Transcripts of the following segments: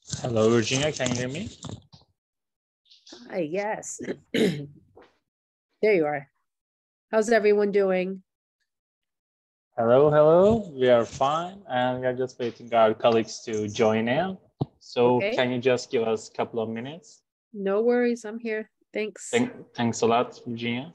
Hello, Virginia. Can you hear me? Hi, yes. There you are. How's everyone doing? Hello, hello. We are fine, and we are just waiting our colleagues to join in. So Okay. Can you just give us a couple of minutes? No worries, I'm here. Thanks. Thanks a lot, Virginia.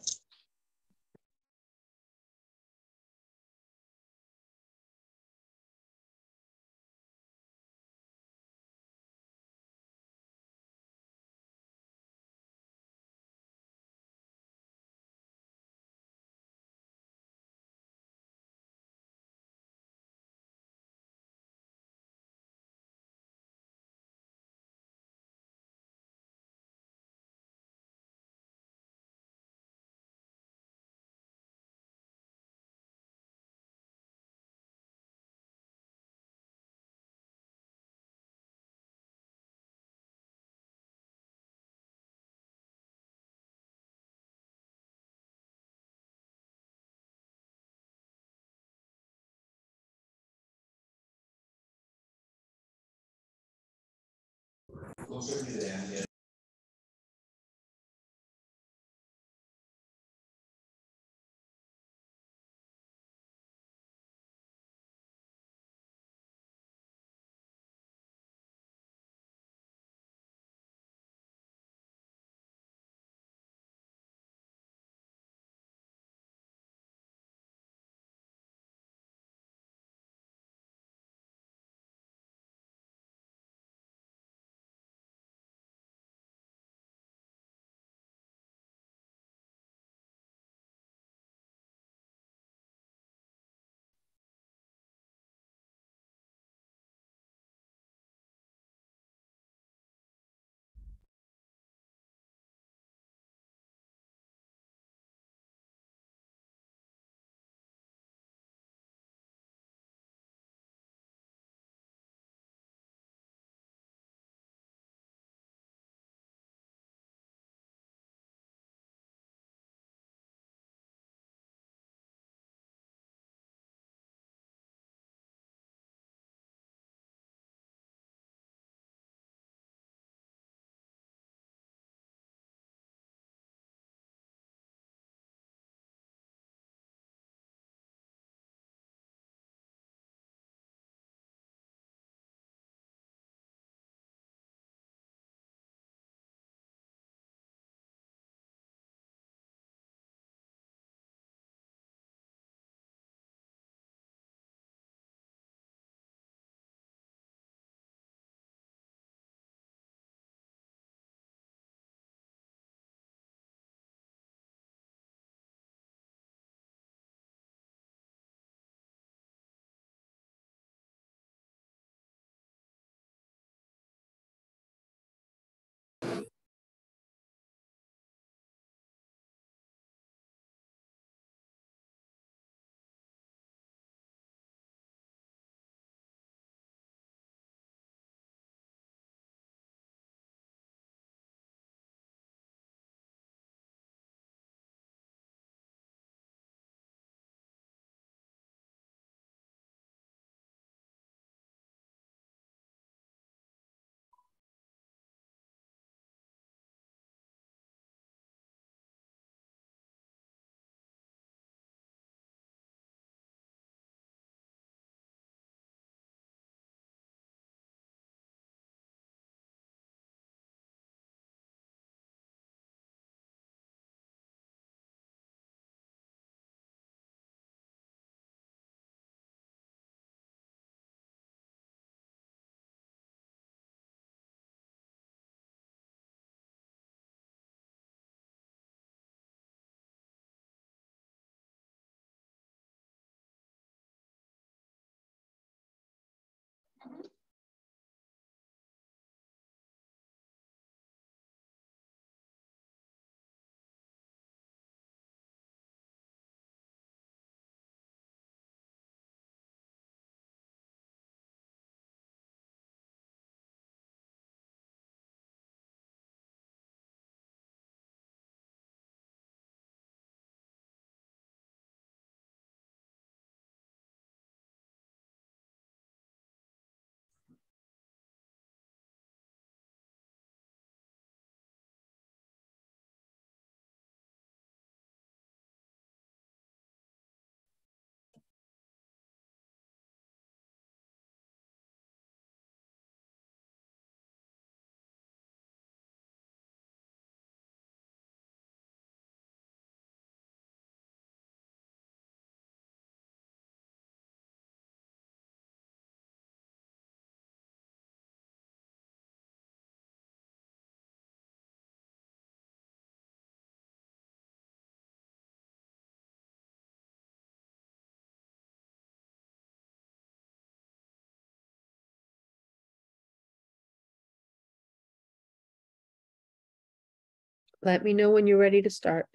Let me know when you're ready to start.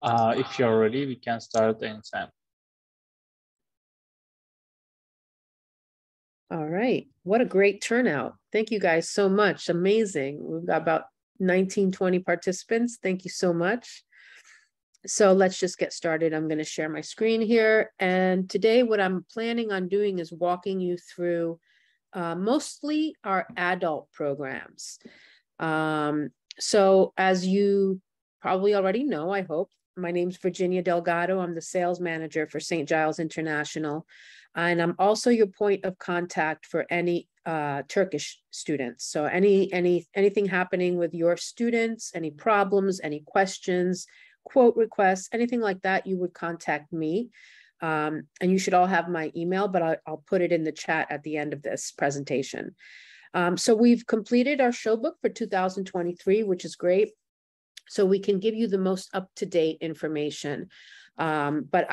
If you're ready, we can start anytime. All right. What a great turnout. Thank you guys so much. Amazing. We've got about 19, 20 participants. Thank you so much. So let's just get started. I'm going to share my screen here. And today what I'm planning on doing is walking you through mostly our adult programs. So as you probably already know, I hope, my name's Virginia Delgado. I'm the sales manager for St. Giles International. And I'm also your point of contact for any Turkish students. So anything happening with your students, any problems, any questions, quote requests, anything like that, you would contact me. And you should all have my email, but I'll put it in the chat at the end of this presentation. So we've completed our show book for 2023, which is great. So we can give you the most up-to-date information. But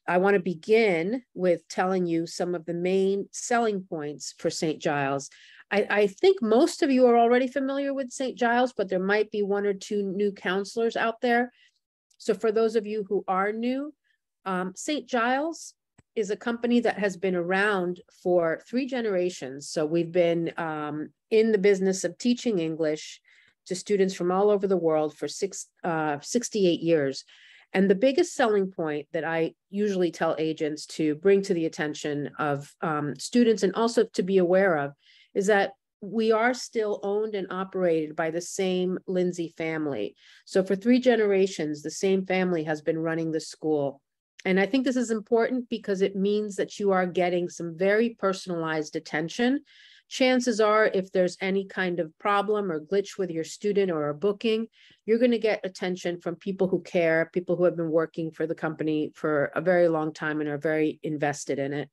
I want to begin with telling you some of the main selling points for St. Giles. I think most of you are already familiar with St. Giles, but there might be one or two new counselors out there. So for those of you who are new, St. Giles is a company that has been around for 3 generations. So we've been in the business of teaching English to students from all over the world for 68 years. And the biggest selling point that I usually tell agents to bring to the attention of students and also to be aware of is that we are still owned and operated by the same Lindsay family. So for 3 generations, the same family has been running the school. And I think this is important because it means that you are getting some very personalized attention. Chances are, if there's any kind of problem or glitch with your student or a booking, you're going to get attention from people who care, people who have been working for the company for a very long time and are very invested in it.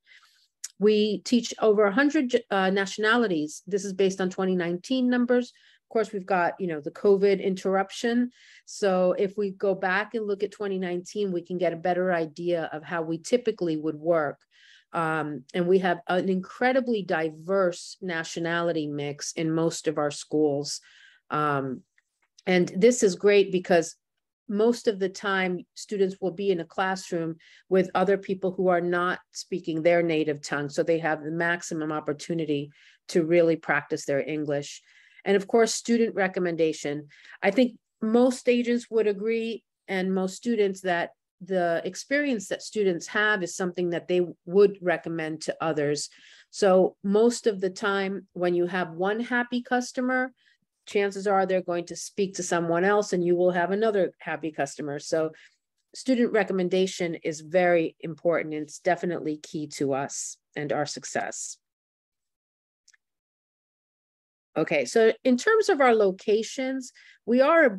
We teach over 100 nationalities. This is based on 2019 numbers. Of course, we've got, the COVID interruption. So if we go back and look at 2019, we can get a better idea of how we typically would work. And we have an incredibly diverse nationality mix in most of our schools. And this is great because most of the time students will be in a classroom with other people who are not speaking their native tongue. So they have the maximum opportunity to really practice their English. And of course, student recommendation. I think most agents would agree, and most students, that the experience that students have is something that they would recommend to others. So most of the time when you have one happy customer, chances are they're going to speak to someone else and you will have another happy customer. So student recommendation is very important. And it's definitely key to us and our success. Okay, so in terms of our locations, we are a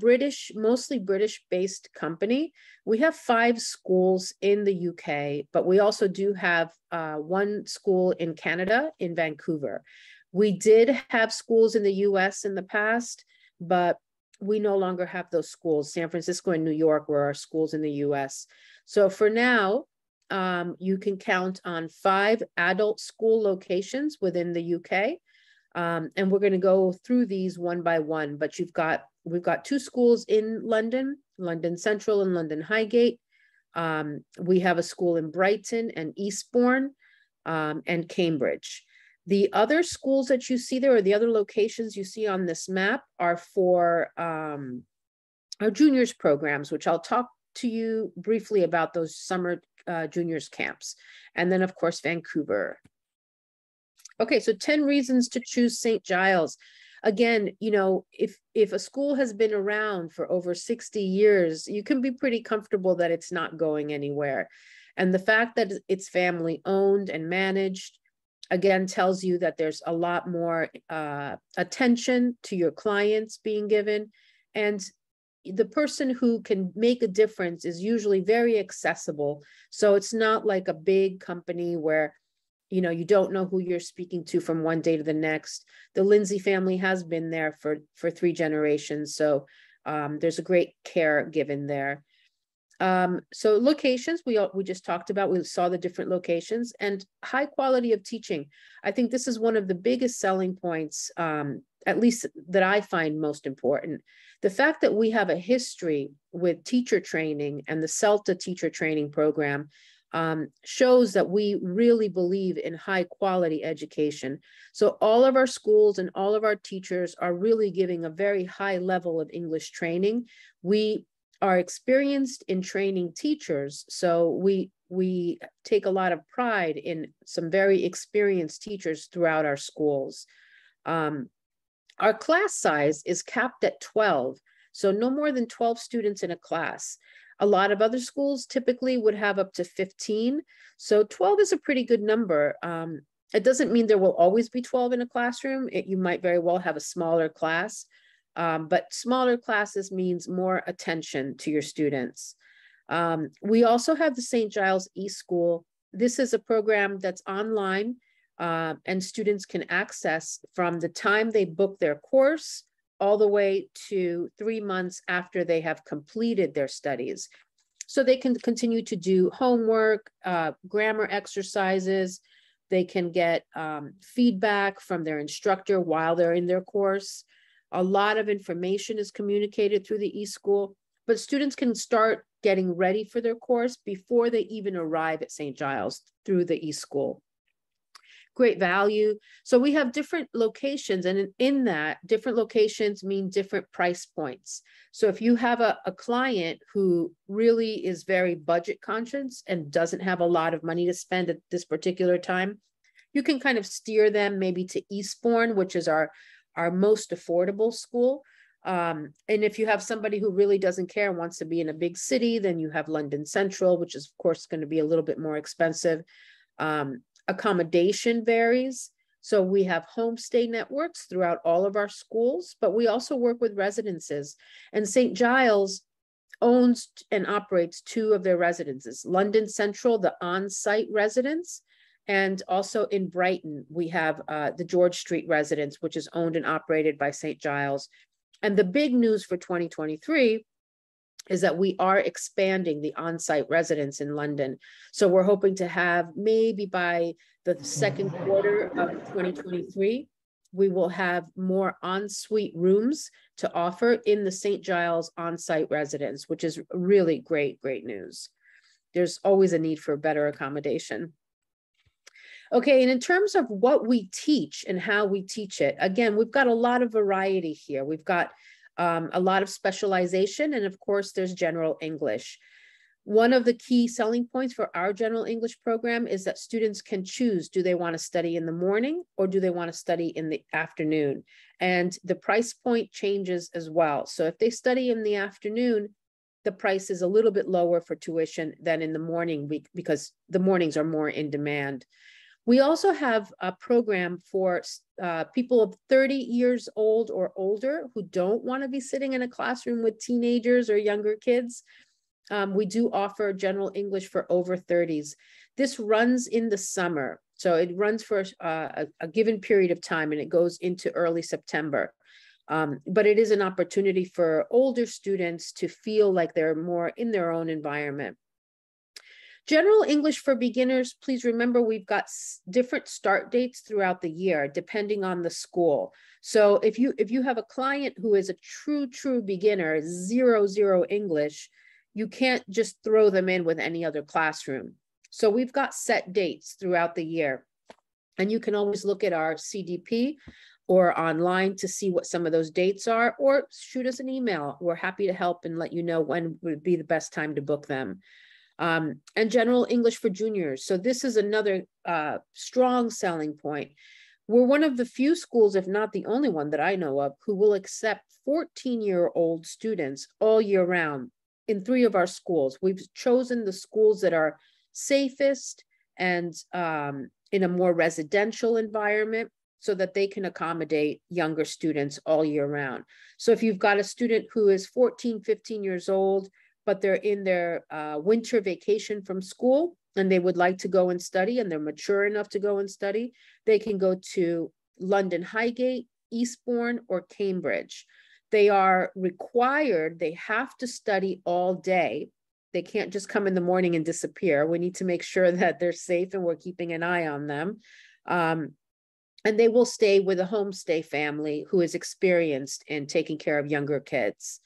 mostly British-based company. We have 5 schools in the UK, but we also do have 1 school in Canada, in Vancouver. We did have schools in the US in the past, but we no longer have those schools. San Francisco and New York were our schools in the US. So for now, you can count on 5 adult school locations within the UK. And we're going to go through these one by one, but we've got 2 schools in London, London Central and London Highgate. We have a school in Brighton and Eastbourne and Cambridge. The other schools that you see there, or the other locations you see on this map, are for our juniors programs, which I'll talk to you briefly about those summer juniors camps. And then of course, Vancouver. Okay, so 10 reasons to choose St. Giles. Again, if a school has been around for over 60 years, you can be pretty comfortable that it's not going anywhere. And the fact that it's family owned and managed, again, tells you that there's a lot more attention to your clients being given. And the person who can make a difference is usually very accessible. So it's not like a big company where you don't know who you're speaking to from one day to the next. The Lindsay family has been there for 3 generations. So there's a great care given there. So locations, we just talked about, we saw the different locations, and high quality of teaching. I think this is one of the biggest selling points at least that I find most important. The fact that we have a history with teacher training and the CELTA teacher training program shows that we really believe in high quality education. So all of our schools and all of our teachers are really giving a very high level of English training. We are experienced in training teachers, so we take a lot of pride in some very experienced teachers throughout our schools. Our class size is capped at 12, so no more than 12 students in a class. A lot of other schools typically would have up to 15, so 12 is a pretty good number. It doesn't mean there will always be 12 in a classroom. You might very well have a smaller class, but smaller classes means more attention to your students. We also have the St. Giles eSchool. This is a program that's online and students can access from the time they book their course all the way to 3 months after they have completed their studies. So they can continue to do homework, grammar exercises. They can get feedback from their instructor while they're in their course. A lot of information is communicated through the eSchool, but students can start getting ready for their course before they even arrive at St. Giles through the eSchool. Great value. So we have different locations, and in that, different locations mean different price points. So if you have a client who really is very budget conscious and doesn't have a lot of money to spend at this particular time, you can kind of steer them maybe to Eastbourne, which is our most affordable school. And if you have somebody who really doesn't care and wants to be in a big city, then you have London Central, which is of course going to be a little bit more expensive. Accommodation varies. So we have homestay networks throughout all of our schools, but we also work with residences. And St. Giles owns and operates 2 of their residences, London Central, the on-site residence, and also in Brighton, we have the George Street residence, which is owned and operated by St. Giles. And the big news for 2023 is that we are expanding the on-site residence in London. So we're hoping to have maybe by the second quarter of 2023, we will have more en-suite rooms to offer in the St. Giles on-site residence, which is really great news. There's always a need for better accommodation. Okay, and in terms of what we teach and how we teach it, again, we've got a lot of variety here. We've got a lot of specialization, and of course, there's general English. One of the key selling points for our general English program is that students can choose, do they want to study in the morning or do they want to study in the afternoon? And the price point changes as well. So if they study in the afternoon, the price is a little bit lower for tuition than in the morning because the mornings are more in demand. We also have a program for people of 30 years old or older who don't want to be sitting in a classroom with teenagers or younger kids. We do offer general English for over 30s. This runs in the summer. So it runs for a given period of time and it goes into early September. But it is an opportunity for older students to feel like they're more in their own environment. General English for beginners, please remember we've got different start dates throughout the year, depending on the school. So if you have a client who is a true beginner, zero English, you can't just throw them in with any other classroom. So we've got set dates throughout the year. And you can always look at our CDP or online to see what some of those dates are, or shoot us an email. We're happy to help and let you know when would be the best time to book them. And general English for juniors. So this is another strong selling point. We're one of the few schools, if not the only one that I know of, who will accept 14-year-old students all year round in 3 of our schools. We've chosen the schools that are safest and in a more residential environment so that they can accommodate younger students all year round. So if you've got a student who is 14, 15 years old, but they're in their winter vacation from school and they would like to go and study and they're mature enough to go and study, they can go to London Highgate, Eastbourne, or Cambridge. They are required, they have to study all day. They can't just come in the morning and disappear. We need to make sure that they're safe and we're keeping an eye on them. And they will stay with a homestay family who is experienced in taking care of younger kids.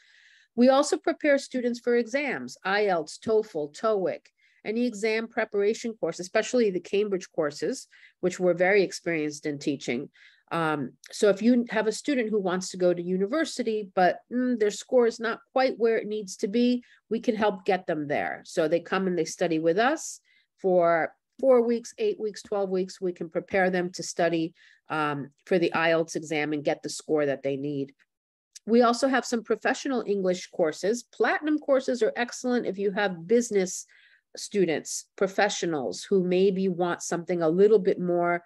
We also prepare students for exams, IELTS, TOEFL, TOEIC, any exam preparation course, especially the Cambridge courses, which we're very experienced in teaching. So if you have a student who wants to go to university, but their score is not quite where it needs to be, we can help get them there. So they come and they study with us for 4 weeks, 8 weeks, 12 weeks. We can prepare them to study for the IELTS exam and get the score that they need. We also have some professional English courses. Platinum courses are excellent if you have business students, professionals who maybe want something a little bit more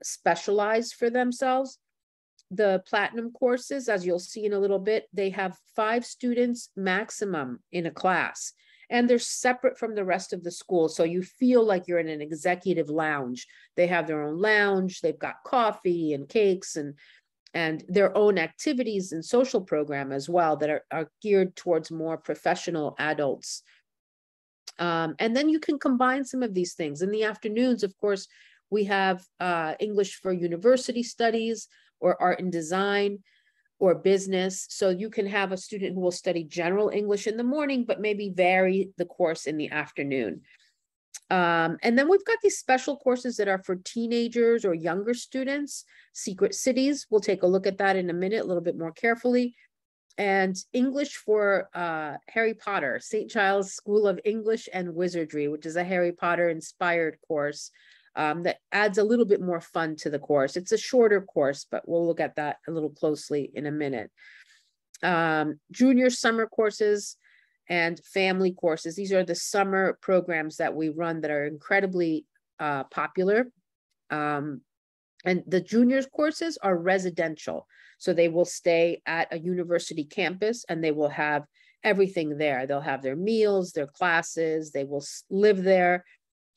specialized for themselves. The platinum courses, as you'll see in a little bit, they have 5 students maximum in a class, and they're separate from the rest of the school. So you feel like you're in an executive lounge. They have their own lounge, they've got coffee and cakes and their own activities and social program as well that are geared towards more professional adults. And then you can combine some of these things. In the afternoons, of course, we have English for university studies or art and design or business. So you can have a student who will study general English in the morning, but maybe vary the course in the afternoon. And then we've got these special courses that are for teenagers or younger students. Secret Cities, we'll take a look at that in a minute, a little bit more carefully. And English for Harry Potter, St. Giles School of English and Wizardry, which is a Harry Potter inspired course that adds a little bit more fun to the course. It's a shorter course, but we'll look at that a little closely in a minute. Junior summer courses and family courses. These are the summer programs that we run that are incredibly popular. And the juniors courses are residential. So they will stay at a university campus and they will have everything there. They'll have their meals, their classes, they will live there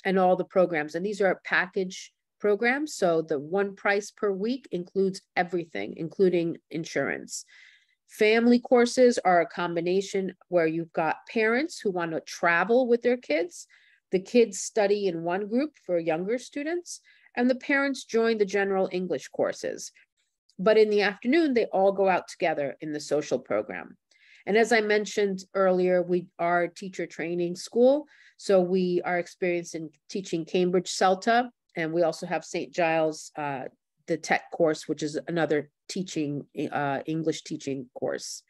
and all the programs. And these are package programs. So the one price per week includes everything, including insurance. Family courses are a combination where you've got parents who want to travel with their kids. The kids study in one group for younger students, and the parents join the general English courses. But in the afternoon, they all go out together in the social program. And as I mentioned earlier, we are a teacher training school. So we are experienced in teaching Cambridge CELTA, and we also have St. Giles, the tech course, which is another teaching, English teaching course.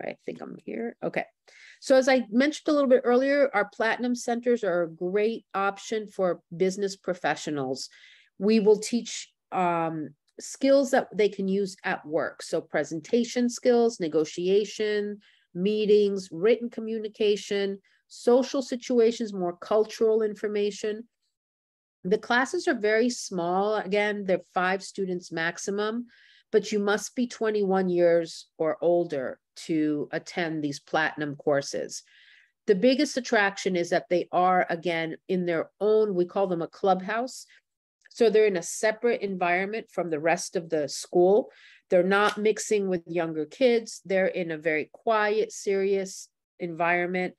I think I'm here. Okay. So as I mentioned a little bit earlier, our platinum centers are a great option for business professionals. We will teach skills that they can use at work. So presentation skills, negotiation, meetings, written communication, social situations, more cultural information. The classes are very small. Again, they're 5 students maximum, but you must be 21 years or older to attend these platinum courses. The biggest attraction is that they are, again, in their own, we call them a clubhouse. So they're in a separate environment from the rest of the school. They're not mixing with younger kids. They're in a very quiet, serious environment.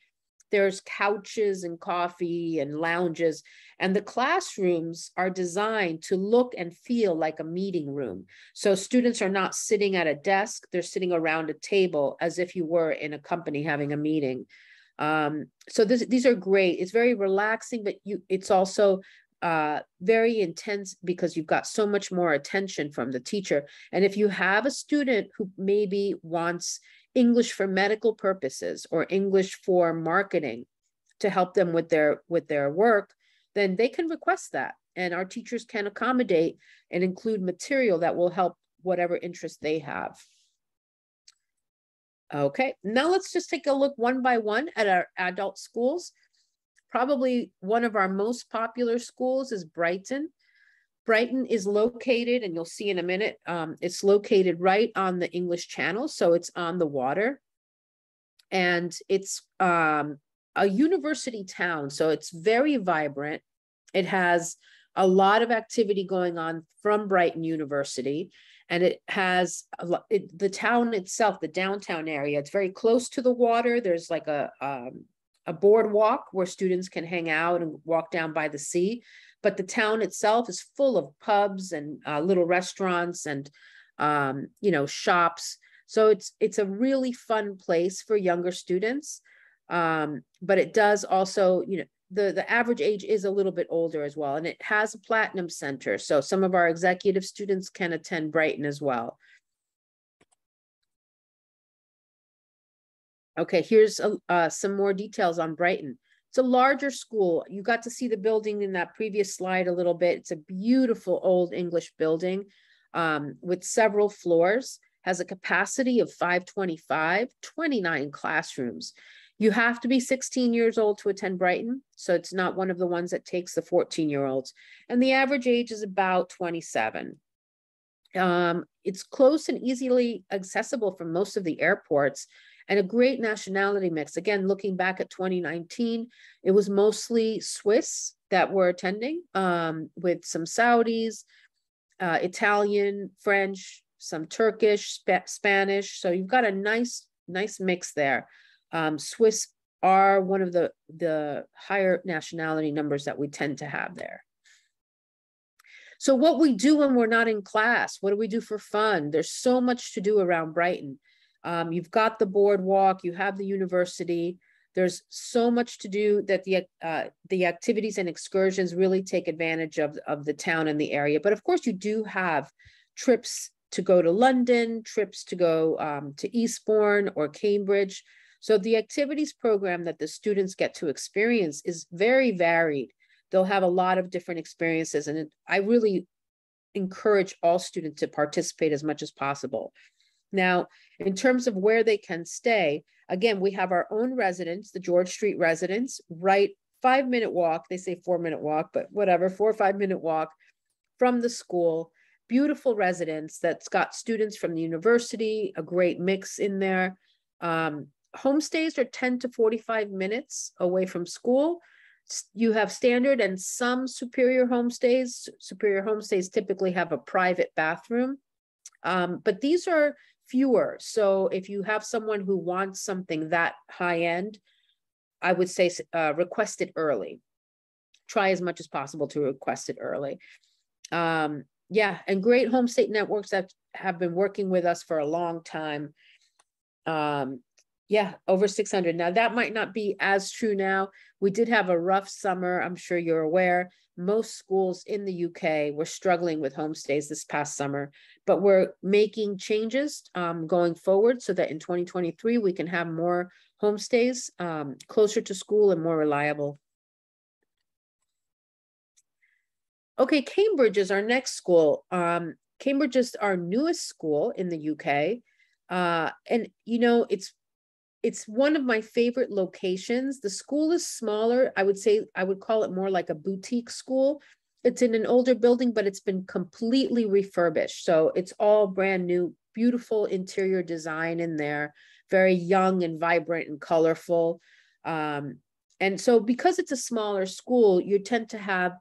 There's couches and coffee and lounges, and the classrooms are designed to look and feel like a meeting room. So students are not sitting at a desk, they're sitting around a table as if you were in a company having a meeting. So these are great. It's very relaxing, but it's also very intense because you've got so much more attention from the teacher. And if you have a student who maybe wants English for medical purposes or English for marketing to help them with their work, then they can request that. And our teachers can accommodate and include material that will help whatever interest they have. Okay, now let's just take a look one by one at our adult schools. Probably one of our most popular schools is Brighton. Brighton is located, and you'll see in a minute, it's located right on the English Channel, so it's on the water. And it's a university town, so it's very vibrant. It has a lot of activity going on from Brighton University, and it has the town itself, the downtown area, it's very close to the water. There's like a boardwalk where students can hang out and walk down by the sea. but the town itself is full of pubs and little restaurants and, you know, shops. So it's a really fun place for younger students. But it does also, you know, the average age is a little bit older as well. And it has a platinum center. So some of our executive students can attend Brighton as well. Okay, here's some more details on Brighton. It's a larger school. You got to see the building in that previous slide a little bit. It's a beautiful old English building with several floors, has a capacity of 525, 29 classrooms. You have to be 16 years old to attend Brighton, so it's not one of the ones that takes the 14-year-olds. And the average age is about 27. It's close and easily accessible from most of the airports, and a great nationality mix. Again, looking back at 2019, it was mostly Swiss that were attending, with some Saudis, Italian, French, some Turkish, Spanish. So you've got a nice mix there. Swiss are one of the higher nationality numbers that we tend to have there. So what we do when we're not in class, what do we do for fun? There's so much to do around Brighton. You've got the boardwalk, you have the university. There's so much to do that the activities and excursions really take advantage of the town and the area. But of course, you do have trips to go to London, trips to go to Eastbourne or Cambridge. So the activities program that the students get to experience is very varied. They'll have a lot of different experiences, and I really encourage all students to participate as much as possible. Now, in terms of where they can stay, again, we have our own residence, the George Street residence, right, 5-minute walk. They say 4-minute walk, but whatever, 4 or 5-minute walk from the school. Beautiful residence that's got students from the university, a great mix in there. Homestays are 10 to 45 minutes away from school. You have standard and some superior homestays. Superior homestays typically have a private bathroom, but these are fewer. So if you have someone who wants something that high end, I would say request it early. Try as much as possible to request it early. Yeah, and great home state networks that have been working with us for a long time. Yeah, over 600. Now that might not be as true now. We did have a rough summer. I'm sure you're aware. Most schools in the UK were struggling with homestays this past summer, but we're making changes going forward so that in 2023, we can have more homestays closer to school and more reliable. Okay, Cambridge is our next school. Cambridge is our newest school in the UK. And, you know, it's one of my favorite locations. The school is smaller. I would say, I would call it more like a boutique school. It's in an older building, but it's been completely refurbished. So it's all brand new, beautiful interior design in there, very young and vibrant and colorful. And so because it's a smaller school, you tend to have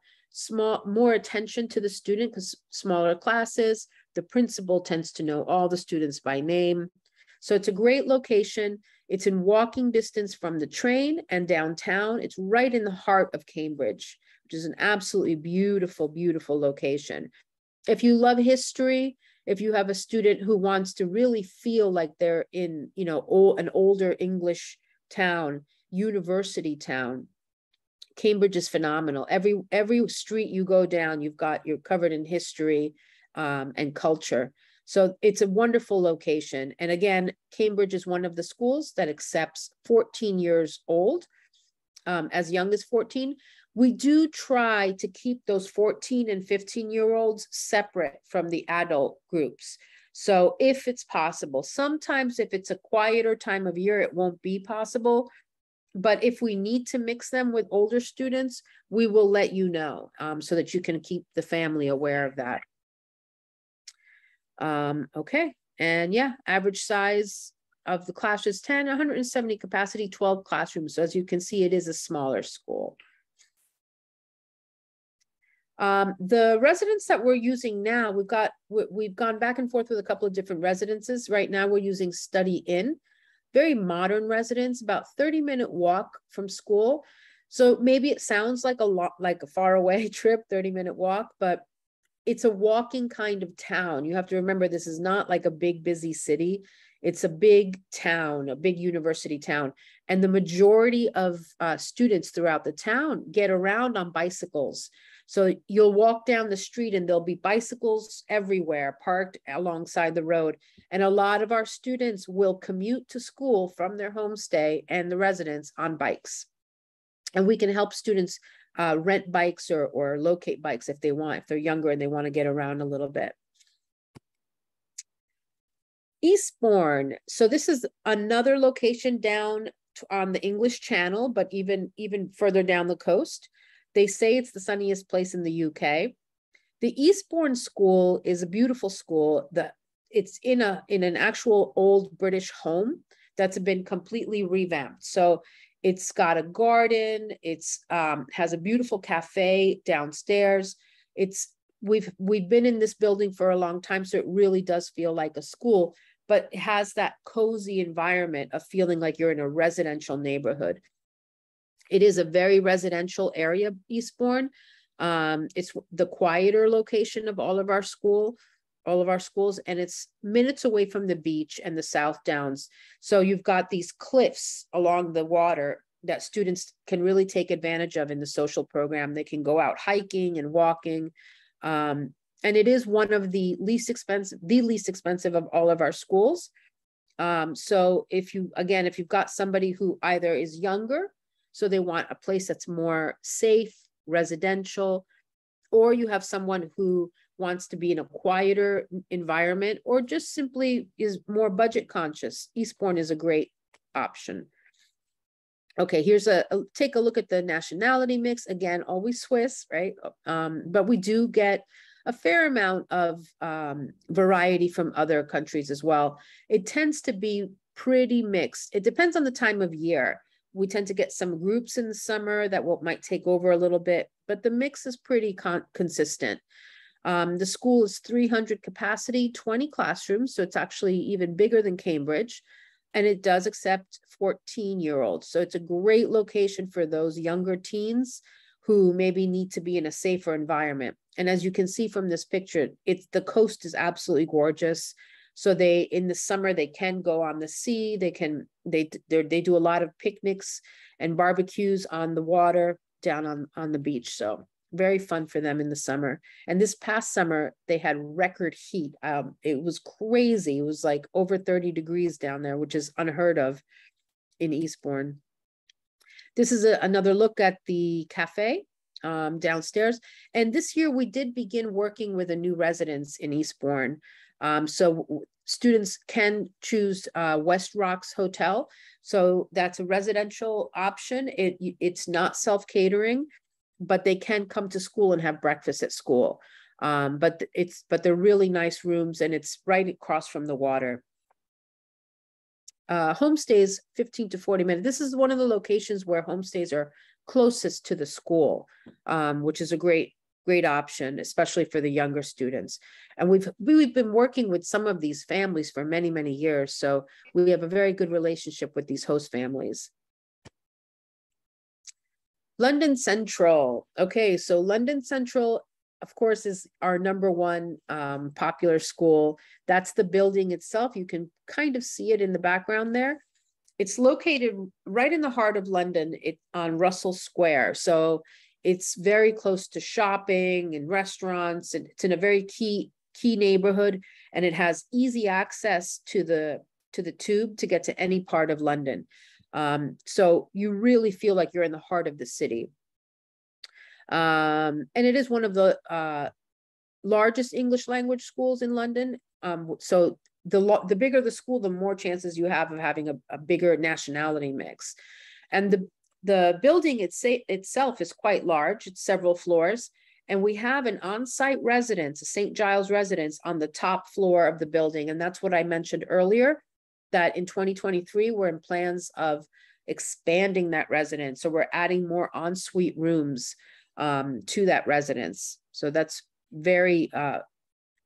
more attention to the student because smaller classes, the principal tends to know all the students by name. So it's a great location. It's in walking distance from the train and downtown. It's right in the heart of Cambridge, which is an absolutely beautiful, beautiful location. If you love history, if you have a student who wants to really feel like they're in, you know, an older English town, university town, Cambridge is phenomenal. Every street you go down, you're covered in history and culture. So it's a wonderful location. And again, Cambridge is one of the schools that accepts 14 years old, as young as 14. We do try to keep those 14 and 15-year-olds separate from the adult groups. So if it's possible, sometimes if it's a quieter time of year, it won't be possible. But if we need to mix them with older students, we will let you know so that you can keep the family aware of that. Okay, and yeah, average size of the class is 10, 170 capacity, 12 classrooms. So as you can see, it is a smaller school. The residence that we're using now, we've gone back and forth with a couple of different residences. Right now we're using Study Inn, very modern residence, about 30-minute walk from school. So maybe it sounds like a lot, like a far away trip, 30-minute walk, but it's a walking kind of town. You have to remember, this is not like a big, busy city. It's a big town, a big university town. And the majority of students throughout the town get around on bicycles. So you'll walk down the street and there'll be bicycles everywhere parked alongside the road. And a lot of our students will commute to school from their homestay and the residence on bikes. And we can help students rent bikes or locate bikes if they want, if they're younger and they want to get around a little bit. Eastbourne. So this is another location down on the English Channel, but even further down the coast. They say it's the sunniest place in the UK. The Eastbourne School is a beautiful school. It's in an actual old British home that's been completely revamped. So it's got a garden. It's has a beautiful cafe downstairs. We've been in this building for a long time, so it really does feel like a school, but it has that cozy environment of feeling like you're in a residential neighborhood. It is a very residential area, Eastbourne. It's the quieter location of all of our schools, and it's minutes away from the beach and the South Downs. So you've got these cliffs along the water that students can really take advantage of in the social program. They can go out hiking and walking. And it is one of the least expensive of all of our schools. So if you've got somebody who either is younger, so they want a place that's more safe, residential, or you have someone who wants to be in a quieter environment or just simply is more budget conscious, Eastbourne is a great option. Okay, here's take a look at the nationality mix. Again, always Swiss, right? But we do get a fair amount of variety from other countries as well. It tends to be pretty mixed. It depends on the time of year. We tend to get some groups in the summer that might take over a little bit, but the mix is pretty consistent. The school is 300 capacity, 20 classrooms, so it's actually even bigger than Cambridge, and it does accept 14-year-olds. So it's a great location for those younger teens who maybe need to be in a safer environment. And as you can see from this picture, the coast is absolutely gorgeous. So in the summer, they can go on the sea. They do a lot of picnics and barbecues on the water down on the beach. So very fun for them in the summer. And this past summer, they had record heat. It was crazy. It was like over 30 degrees down there, which is unheard of in Eastbourne. This is another look at the cafe downstairs. And this year we did begin working with a new residence in Eastbourne. So students can choose West Rocks Hotel. So that's a residential option. It's not self-catering, but they can come to school and have breakfast at school. But they're really nice rooms, and it's right across from the water. Homestays, 15 to 40 minutes. This is one of the locations where homestays are closest to the school, which is a great option, especially for the younger students. And we've been working with some of these families for many, many years. So we have a very good relationship with these host families. London Central. Okay, so London Central, of course, is our #1 popular school. That's the building itself. You can kind of see it in the background there. It's located right in the heart of London, on Russell Square. So it's very close to shopping and restaurants, and it's in a very key neighborhood, and it has easy access to the tube to get to any part of London. So you really feel like you're in the heart of the city. And it is one of the largest English language schools in London. So the bigger the school, the more chances you have of having a bigger nationality mix. And the building itself is quite large. It's several floors. And we have an on-site residence, a St. Giles residence, on the top floor of the building. And that's what I mentioned earlier, that in 2023, we're in plans of expanding that residence. So we're adding more ensuite rooms to that residence. So that's very,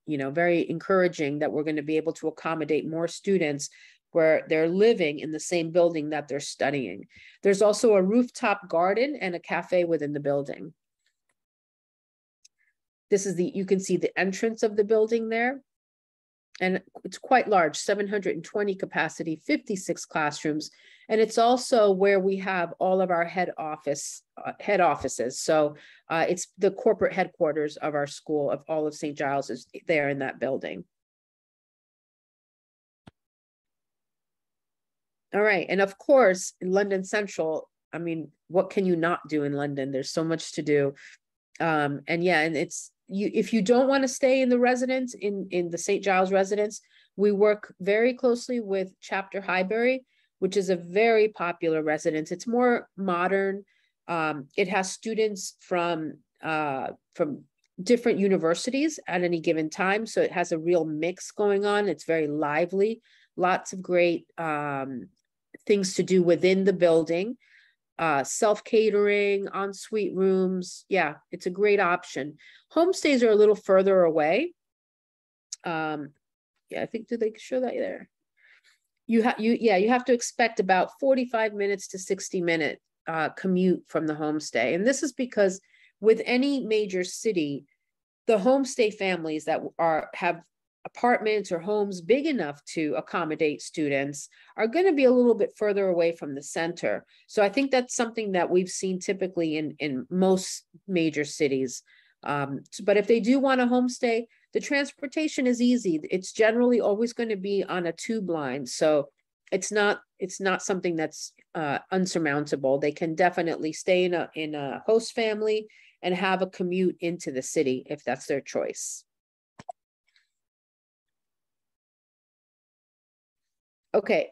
very encouraging that we're going to be able to accommodate more students where they're living in the same building that they're studying. There's also a rooftop garden and a cafe within the building. This is you can see the entrance of the building there. And it's quite large, 720 capacity, 56 classrooms. And it's also where we have all of our head offices. So it's the corporate headquarters of our school, of all of St. Giles, is there in that building. All right, and of course, in London Central, I mean, what can you not do in London? There's so much to do. And yeah, and it's, if you don't want to stay in the residence, in the St. Giles residence, we work very closely with Chapter Highbury, which is a very popular residence. It's more modern. It has students from different universities at any given time. So it has a real mix going on. It's very lively, lots of great things to do within the building. Self-catering, ensuite rooms. Yeah, it's a great option. Homestays are a little further away. Yeah, I think, do they show that there? You have to expect about 45 minutes to 60-minute commute from the homestay. And this is because with any major city, the homestay families that have apartments or homes big enough to accommodate students are going to be a little bit further away from the center. So I think that's something that we've seen typically in most major cities. But if they do want a homestay, the transportation is easy. It's generally always going to be on a tube line. So it's not something that's unsurmountable. They can definitely stay in a host family and have a commute into the city if that's their choice. Okay,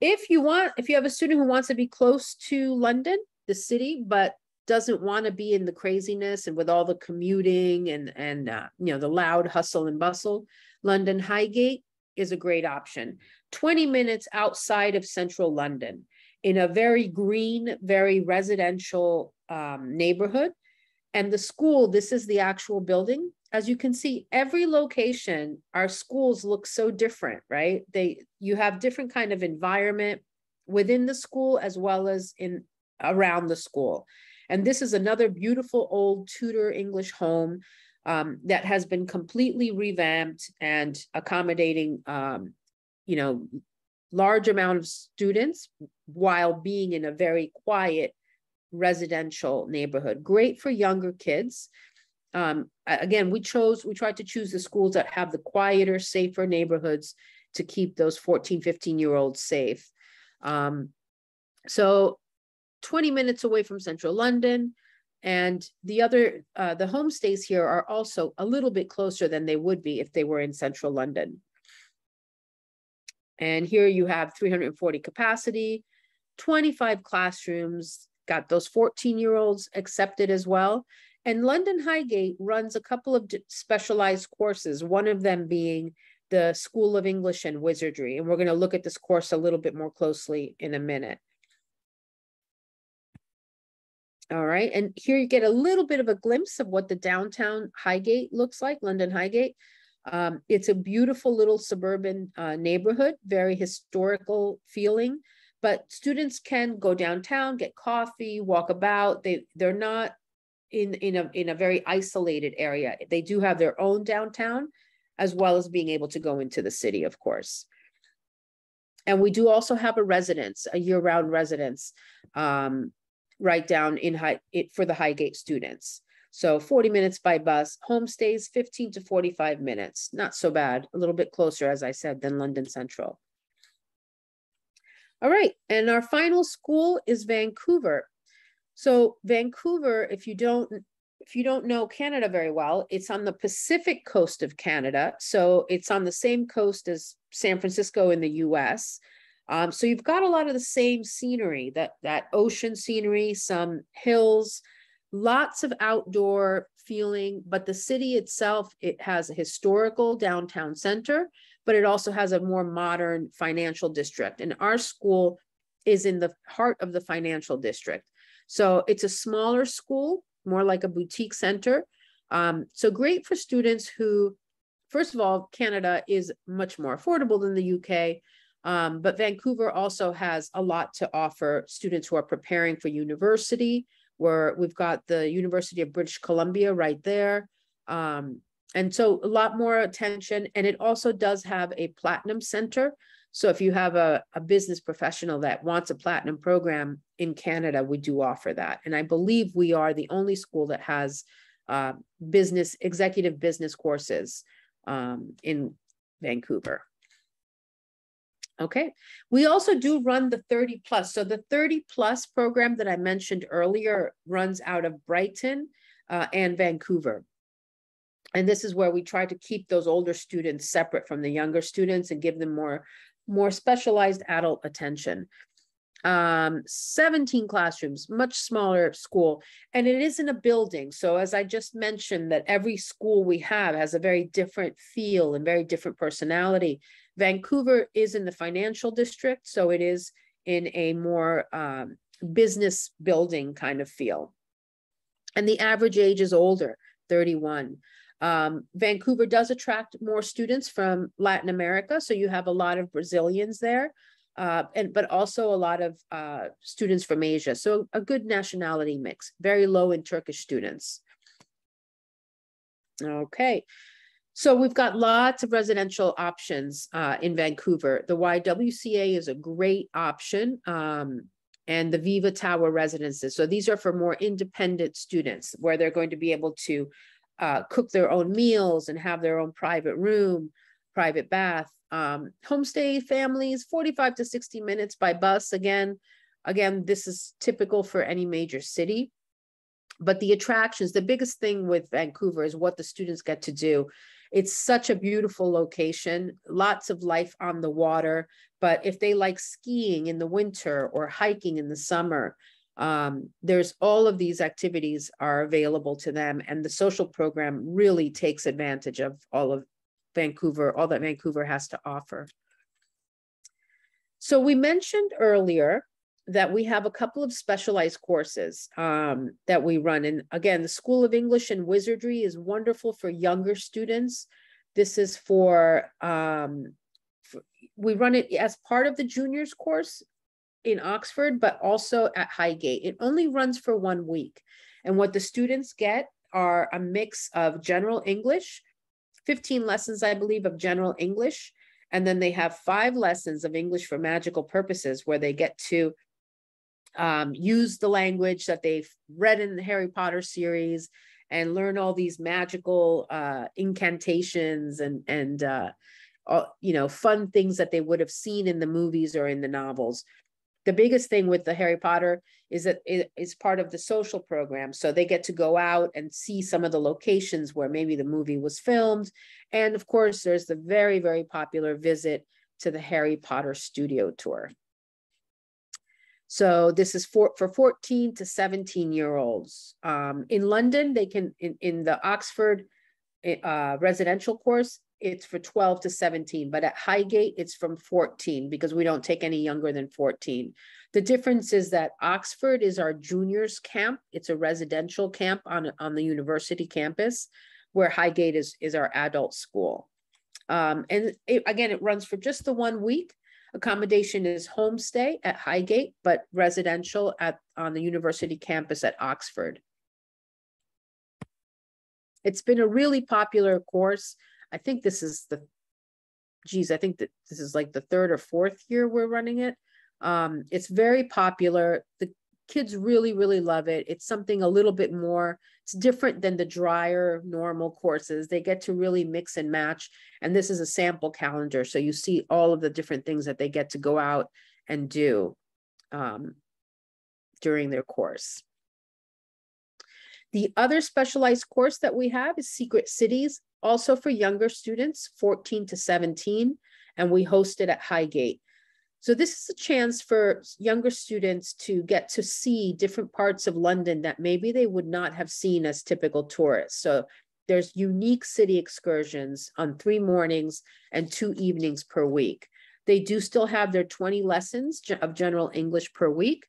if you have a student who wants to be close to London, the city, but doesn't want to be in the craziness and with all the commuting and the loud hustle and bustle, London Highgate is a great option. 20 minutes outside of central London in a very green, very residential neighborhood. And the school, this is the actual building. As you can see, every location, our schools look so different, right? You have different kind of environment within the school as well as around the school. And this is another beautiful old Tudor English home that has been completely revamped and accommodating, large amount of students while being in a very quiet residential neighborhood. Great for younger kids. Again, we tried to choose the schools that have the quieter, safer neighborhoods to keep those 14, 15-year-olds safe. So 20 minutes away from central London. And the homestays here are also a little bit closer than they would be if they were in central London. And here you have 340 capacity, 25 classrooms, got those 14-year-olds accepted as well. And London Highgate runs a couple of specialized courses, one of them being the School of English and Wizardry. And we're going to look at this course a little bit more closely in a minute. All right, and here you get a little bit of a glimpse of what the downtown Highgate looks like, London Highgate. It's a beautiful little suburban neighborhood, very historical feeling, but students can go downtown, get coffee, walk about. They're not in a very isolated area. They do have their own downtown, as well as being able to go into the city, of course. And we do also have a year-round residence, right down for the Highgate students. So 40 minutes by bus, homestays 15 to 45 minutes. Not so bad, a little bit closer, as I said, than London Central. All right, and our final school is Vancouver. So Vancouver, if you don't know Canada very well, it's on the Pacific coast of Canada. So it's on the same coast as San Francisco in the US. So you've got a lot of the same scenery, that ocean scenery, some hills, lots of outdoor feeling, but the city itself, it has a historical downtown center, but it also has a more modern financial district. And our school is in the heart of the financial district. So it's a smaller school, more like a boutique center. So great for students who, first of all, Canada is much more affordable than the UK. But Vancouver also has a lot to offer students who are preparing for university, where we've got the University of British Columbia right there. And so a lot more attention. And it also does have a platinum center. So if you have a business professional that wants a platinum program in Canada, we do offer that. And I believe we are the only school that has executive business courses in Vancouver. Okay, we also do run the 30 plus. So the 30 plus program that I mentioned earlier runs out of Brighton and Vancouver. And this is where we try to keep those older students separate from the younger students and give them more specialized adult attention. 17 classrooms, much smaller school, and it is in a building. So as I just mentioned, that every school we have has a very different feel and very different personality. Vancouver is in the financial district, so it is in a more business building kind of feel. And the average age is older, 31. Vancouver does attract more students from Latin America, so you have a lot of Brazilians there, but also a lot of students from Asia. So a good nationality mix, very low in Turkish students. Okay, so we've got lots of residential options in Vancouver. The YWCA is a great option, and the Viva Tower residences. So these are for more independent students where they're going to be able to cook their own meals and have their own private room, private bath. Homestay families, 45 to 60 minutes by bus. Again, this is typical for any major city. But the attractions, the biggest thing with Vancouver is what the students get to do. It's such a beautiful location, lots of life on the water. But if they like skiing in the winter or hiking in the summer, there's all of these activities are available to them. And the social program really takes advantage of all of Vancouver, all that Vancouver has to offer. So we mentioned earlier that we have a couple of specialized courses that we run. And again, the School of English and Wizardry is wonderful for younger students. This is we run it as part of the juniors course in Oxford, but also at Highgate. It only runs for 1 week. And what the students get are a mix of general English, 15 lessons, I believe, of general English. And then they have 5 lessons of English for magical purposes, where they get to use the language that they've read in the Harry Potter series and learn all these magical incantations and fun things that they would have seen in the movies or in the novels. The biggest thing with the Harry Potter is that it is part of the social program. So they get to go out and see some of the locations where maybe the movie was filmed. And of course, there's the very, very popular visit to the Harry Potter studio tour. So this is for 14 to 17-year-olds. In London, they can, in the Oxford residential course, it's for 12 to 17, but at Highgate, it's from 14 because we don't take any younger than 14. The difference is that Oxford is our juniors camp. It's a residential camp on the university campus, where Highgate is our adult school. And it runs for just the 1 week. Accommodation is homestay at Highgate, but residential on the university campus at Oxford. It's been a really popular course. I think this is like the 3rd or 4th year we're running it. It's very popular. The kids really, really love it. It's something a little bit more, it's different than the drier normal courses. They get to really mix and match. And this is a sample calendar. So you see all of the different things that they get to go out and do during their course. The other specialized course that we have is Secret Cities, also for younger students, 14 to 17, and we host it at Highgate. So this is a chance for younger students to get to see different parts of London that maybe they would not have seen as typical tourists. So there's unique city excursions on 3 mornings and 2 evenings per week. They do still have their 20 lessons of general English per week,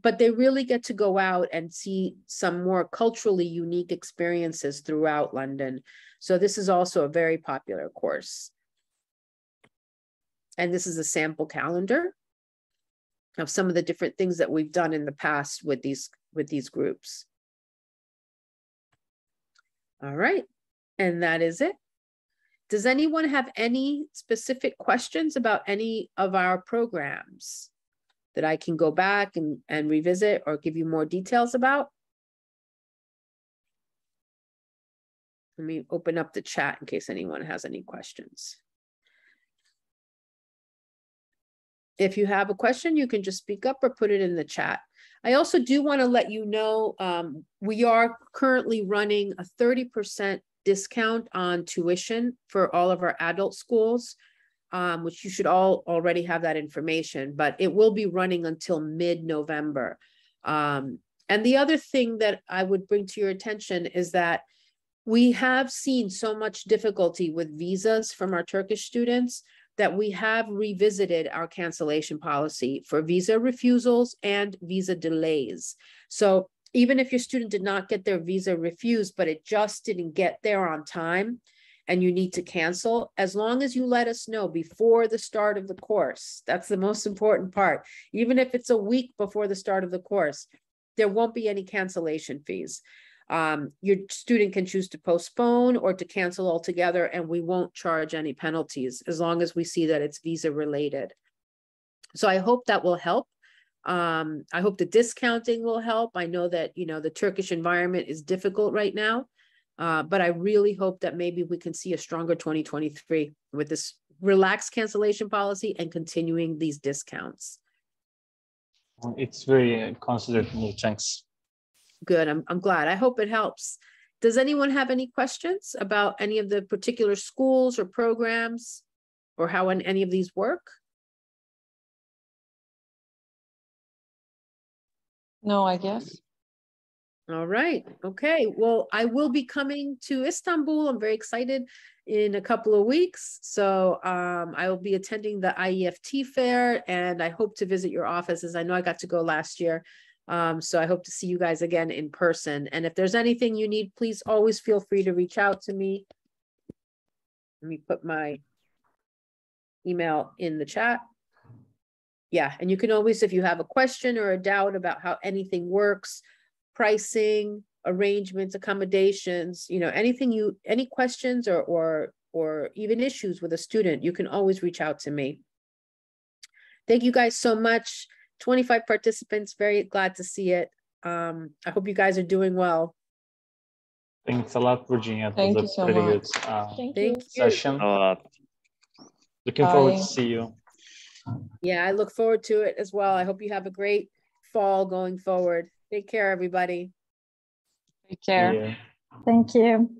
but they really get to go out and see some more culturally unique experiences throughout London. So this is also a very popular course. And this is a sample calendar of some of the different things that we've done in the past with these groups. All right, and that is it. Does anyone have any specific questions about any of our programs that I can go back and revisit or give you more details about? Let me open up the chat in case anyone has any questions. If you have a question, you can just speak up or put it in the chat. I also do want to let you know, we are currently running a 30% discount on tuition for all of our adult schools, which you should all already have that information, but it will be running until mid-November. And the other thing that I would bring to your attention is that we have seen so much difficulty with visas from our Turkish students that we have revisited our cancellation policy for visa refusals and visa delays. So even if your student did not get their visa refused, but it just didn't get there on time and you need to cancel, as long as you let us know before the start of the course, that's the most important part. Even if it's a week before the start of the course, there won't be any cancellation fees. Your student can choose to postpone or to cancel altogether, and we won't charge any penalties as long as we see that it's visa related. So I hope that will help. I hope the discounting will help. I know that, you know, the Turkish environment is difficult right now, but I really hope that maybe we can see a stronger 2023 with this relaxed cancellation policy and continuing these discounts. It's very considerate. Thanks. Good. I'm glad. I hope it helps. Does anyone have any questions about any of the particular schools or programs or how any of these work? No, I guess. All right. Okay. Well, I will be coming to Istanbul. I'm very excited in a couple of weeks. So I will be attending the IEFT fair, and I hope to visit your offices. I know I got to go last year. So I hope to see you guys again in person. And if there's anything you need, please always feel free to reach out to me. Let me put my email in the chat. Yeah, and you can always, if you have a question or a doubt about how anything works, pricing, arrangements, accommodations, you know, anything any questions or even issues with a student, you can always reach out to me. Thank you guys so much. 25 participants, very glad to see it. I hope you guys are doing well. Thanks a lot, Virginia. Thank you so much. Thank you. Session. Looking Bye. forward to see you. Yeah, I look forward to it as well. I hope you have a great fall going forward. Take care, everybody. Take care. Yeah. Thank you.